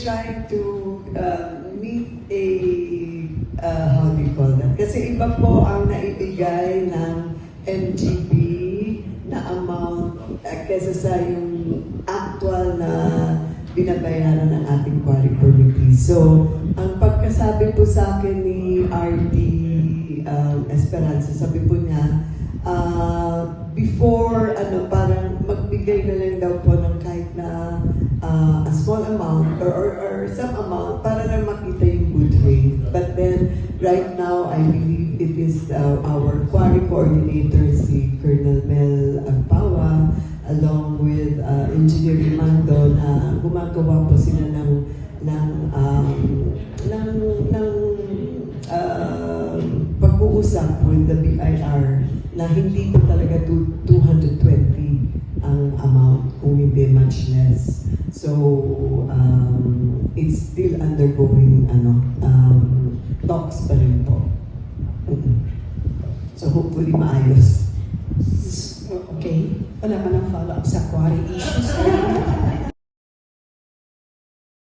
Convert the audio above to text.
trying to meet a, how do you call that? Kasi iba po ang naibigay ng MGB na amount kesa sa yung actual na binabayaran ng ating quarry committee. So, ang pagkasabi po sa akin ni RD Esperanza, sabi po niya, before, parang magbigay na lang daw po ng kahit na a small amount or some amount para lang makita yung good faith. But then, right now, I believe it is our quarry coordinator, si Colonel Mel Agpawa, along with Engineer Rimando, na gumagawa po sila ng pag-uusap with the BIR na hindi po talaga 220 ang amount, kung hindi much less. So, it's still undergoing talks pa rin po. So, hopefully maayos. Okay. Wala ka ng follow-up sa quarry issues.